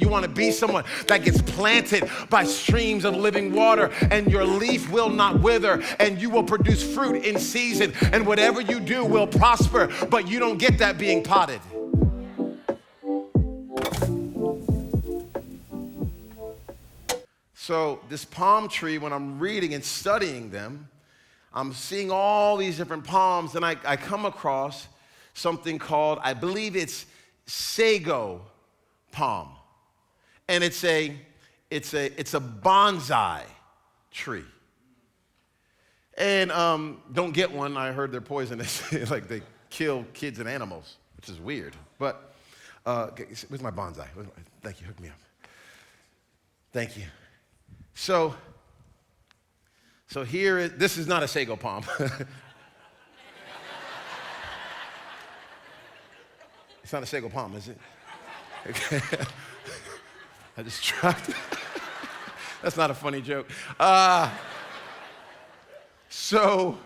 You want to be someone that gets planted by streams of living water, and your leaf will not wither, and you will produce fruit in season, and whatever you do will prosper, but you don't get that being potted. So this palm tree, when I'm reading and studying them, I'm seeing all these different palms, and I come across something called, I believe it's sago palm. And it's a bonsai tree. And don't get one. I heard they're poisonous. Like they kill kids and animals, which is weird. But where's my bonsai? Thank you. Hook me up. Thank you. So here this is not a sago palm. It's not a sago palm, is it? Okay. I just tried. That's not a funny joke. So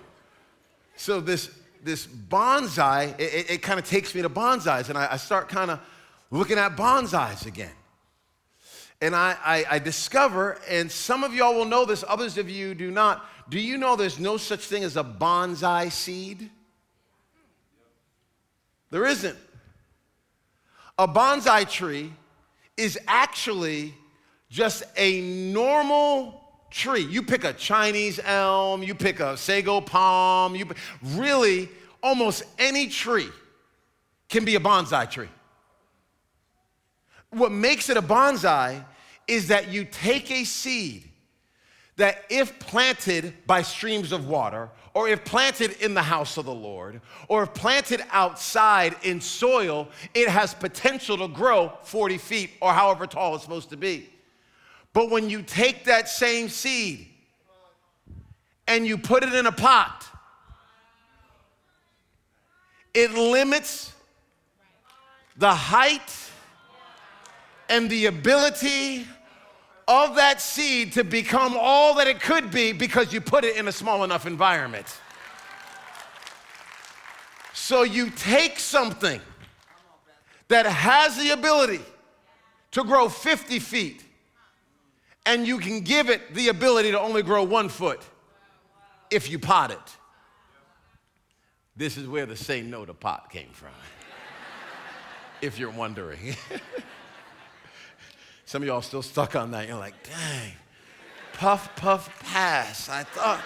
this bonsai, it kind of takes me to bonsais, and I start kind of looking at bonsais again. And I discover, and some of y'all will know this, others of you do not. Do you know there's no such thing as a bonsai seed? There isn't. A bonsai tree is actually just a normal tree. You pick a Chinese elm, you pick a sago palm, really almost any tree can be a bonsai tree. What makes it a bonsai is that you take a seed that if planted by streams of water, or if planted in the house of the Lord, or if planted outside in soil, it has potential to grow 40 feet or however tall it's supposed to be. But when you take that same seed and you put it in a pot, it limits the height and the ability of that seed to become all that it could be because you put it in a small enough environment. So you take something that has the ability to grow 50 feet, and you can give it the ability to only grow 1 foot if you pot it. This is where the say no to pot came from, if you're wondering. Some of y'all still stuck on that. You're like, dang, puff, puff, pass. I thought.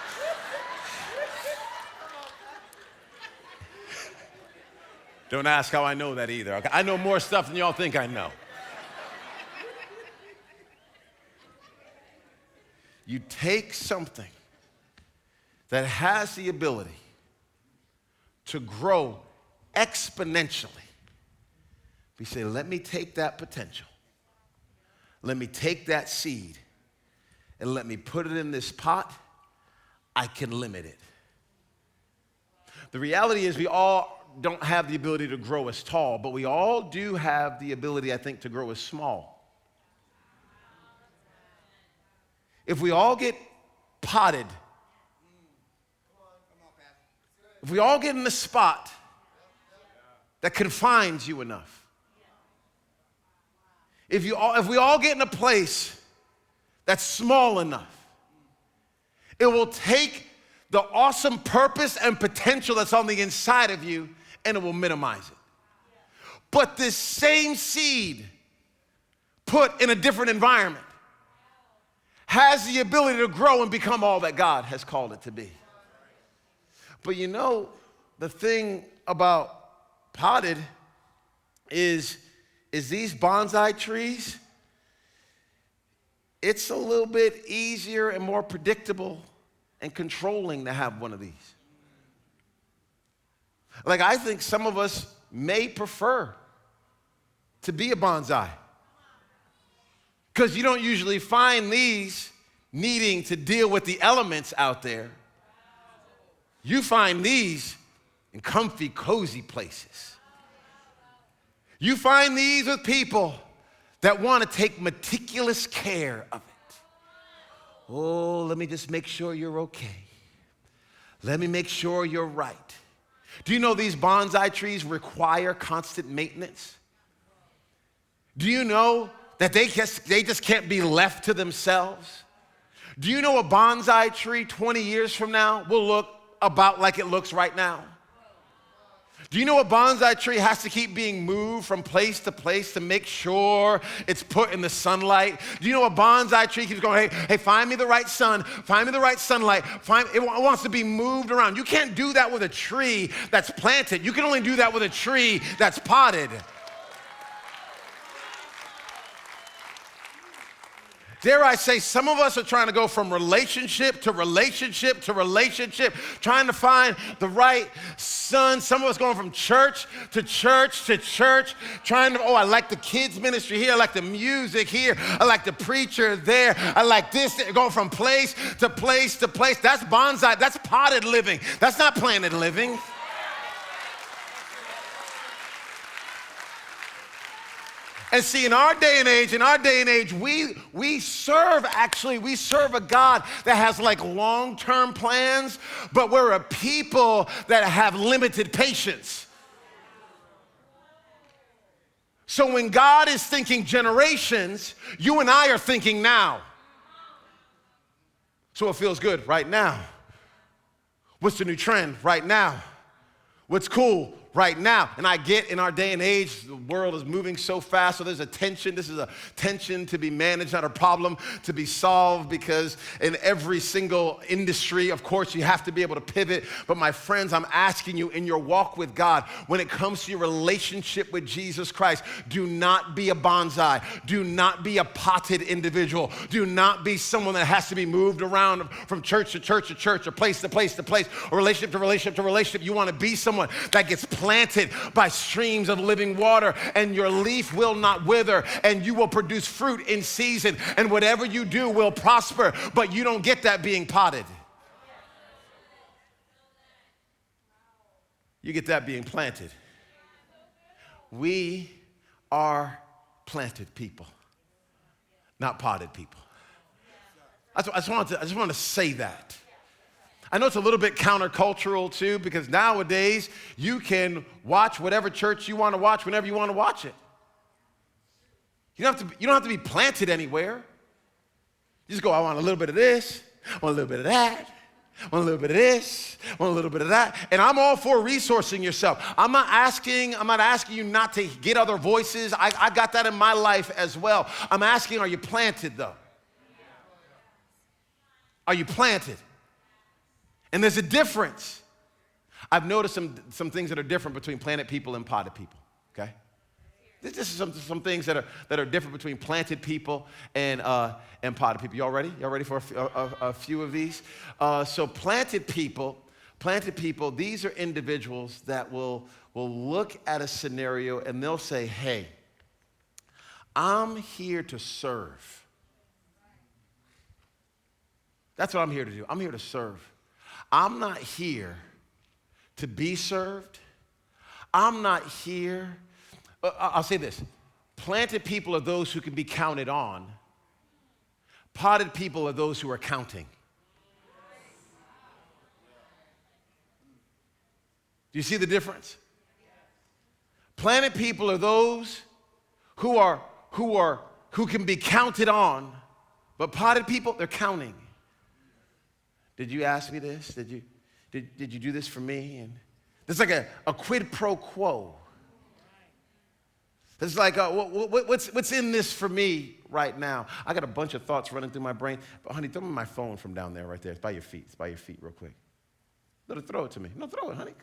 Don't ask how I know that either. Okay? I know more stuff than y'all think I know. You take something that has the ability to grow exponentially. We say, let me take that potential. Let me take that seed and let me put it in this pot. I can limit it. The reality is we all don't have the ability to grow as tall, but we all do have the ability, I think, to grow as small. If we all get potted, if we all get in the spot that confines you enough, if we all get in a place that's small enough, it will take the awesome purpose and potential that's on the inside of you, and it will minimize it. But this same seed put in a different environment has the ability to grow and become all that God has called it to be. But you know, the thing about potted is these bonsai trees, it's a little bit easier and more predictable and controlling to have one of these. Like, I think some of us may prefer to be a bonsai, because you don't usually find these needing to deal with the elements out there. You find these in comfy, cozy places. You find these with people that want to take meticulous care of it. Oh, let me just make sure you're okay. Let me make sure you're right. Do you know these bonsai trees require constant maintenance? Do you know that they just can't be left to themselves? Do you know a bonsai tree 20 years from now will look about like it looks right now? Do you know a bonsai tree has to keep being moved from place to make sure it's put in the sunlight? Do you know a bonsai tree keeps going, hey, find me the right sun, find me the right sunlight, it wants to be moved around. You can't do that with a tree that's planted. You can only do that with a tree that's potted. Dare I say, some of us are trying to go from relationship to relationship to relationship, trying to find the right son. Some of us going from church to church to church, trying to, I like the kids ministry here, I like the music here, I like the preacher there, I like this, going from place to place to place. That's bonsai, that's potted living. That's not planted living. And see, in our day and age, we serve a God that has like long-term plans, but we're a people that have limited patience. So when God is thinking generations, you and I are thinking now. So it feels good right now. What's the new trend right now? What's cool right now? And I get in our day and age, the world is moving so fast, so there's a tension. This is a tension to be managed, not a problem to be solved, because in every single industry, of course, you have to be able to pivot. But my friends, I'm asking you, in your walk with God, when it comes to your relationship with Jesus Christ, do not be a bonsai. Do not be a potted individual. Do not be someone that has to be moved around from church to church to church, or place to place to place, or relationship to relationship to relationship. You want to be someone that gets planted by streams of living water, and your leaf will not wither, and you will produce fruit in season, and whatever you do will prosper. But you don't get that being potted. You get that being planted. We are planted people, not potted people. I just want to say that. I know it's a little bit countercultural too, because nowadays you can watch whatever church you want to watch whenever you want to watch it. You don't have to be planted anywhere. You just go, I want a little bit of this, I want a little bit of that, I want a little bit of this, I want a little bit of that. And I'm all for resourcing yourself. I'm not asking you not to get other voices. I got that in my life as well. I'm asking, are you planted though? Are you planted? And there's a difference. I've noticed some things that are different between planted people and potted people, okay? This is some things that are different between planted people and potted people. Y'all ready? Y'all ready for a few of these? So planted people, these are individuals that will look at a scenario and they'll say, hey, I'm here to serve. That's what I'm here to do. I'm here to serve. I'm not here to be served. I'm not here. I'll say this. Planted people are those who can be counted on. Potted people are those who are counting. Do you see the difference? Planted people are those who can be counted on, but potted people, they're counting. Did you ask me this? Did you do this for me? And there's like a quid pro quo. It's like, what's in this for me right now? I got a bunch of thoughts running through my brain. But honey, throw me my phone from down there right there. It's by your feet. It's by your feet real quick. Throw it to me. No, throw it, honey.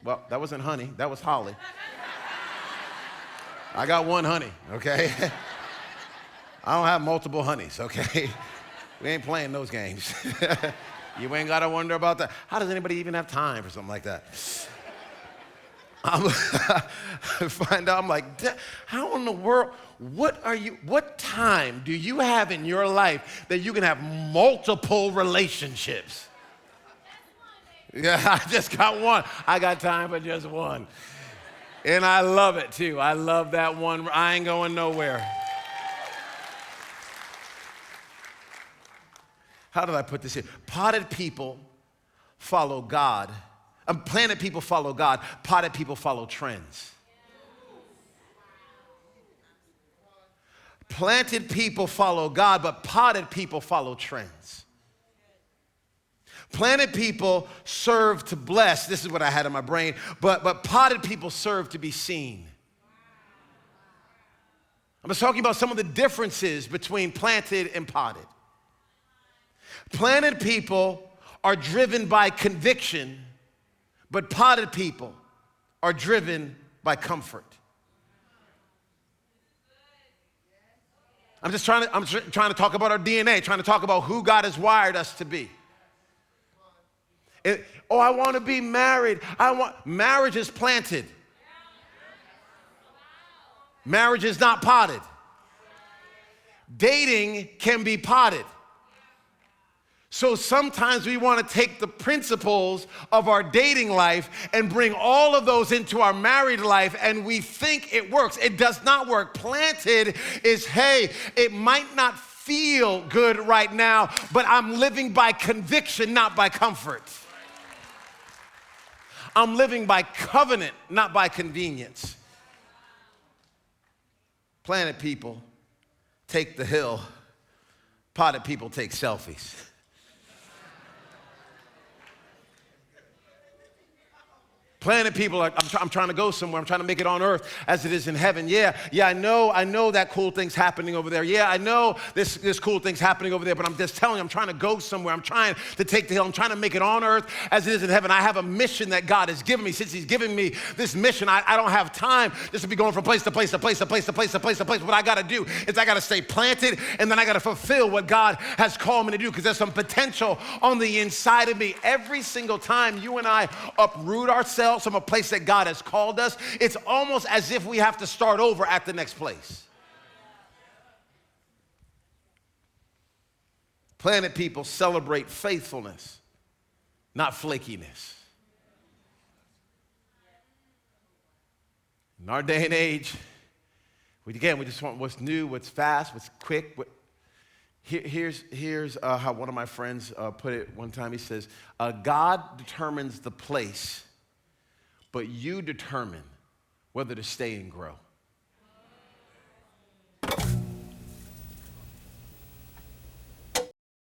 Well, that wasn't honey. That was Holly. I got one honey, okay? I don't have multiple honeys, okay? We ain't playing those games. You ain't got to wonder about that. How does anybody even have time for something like that? I find out, I'm like, how in the world, what time do you have in your life that you can have multiple relationships? Yeah, I just got one. I got time for just one. And I love it too. I love that one. I ain't going nowhere. How did I put this here? Potted people follow God. Planted people follow God. Potted people follow trends. Planted people follow God, but potted people follow trends. Planted people serve to bless. This is what I had in my brain. But potted people serve to be seen. I'm just talking about some of the differences between planted and potted. Planted people are driven by conviction, but potted people are driven by comfort. I'm trying to talk about our DNA, trying to talk about who God has wired us to be. I want to be married. Marriage is planted. Marriage is not potted. Dating can be potted. So sometimes we want to take the principles of our dating life and bring all of those into our married life, and we think it works. It does not work. Planted is, hey, it might not feel good right now, but I'm living by conviction, not by comfort. I'm living by covenant, not by convenience. Planted people take the hill. Potted people take selfies. Planted people are, I'm trying to go somewhere. I'm trying to make it on earth as it is in heaven. Yeah, I know that cool thing's happening over there. Yeah, I know this cool thing's happening over there, but I'm just telling you, I'm trying to go somewhere. I'm trying to take the hill. I'm trying to make it on earth as it is in heaven. I have a mission that God has given me. Since he's given me this mission, I don't have time just to be going from place to place to place to place to place to place to place. What I got to do is I got to stay planted, and then I got to fulfill what God has called me to do, because there's some potential on the inside of me. Every single time you and I uproot ourselves from a place that God has called us, it's almost as if we have to start over at the next place. Planted people celebrate faithfulness, not flakiness. In our day and age, we just want what's new, what's fast, what's quick. Here's how one of my friends put it one time. He says, God determines the place, but you determine whether to stay and grow.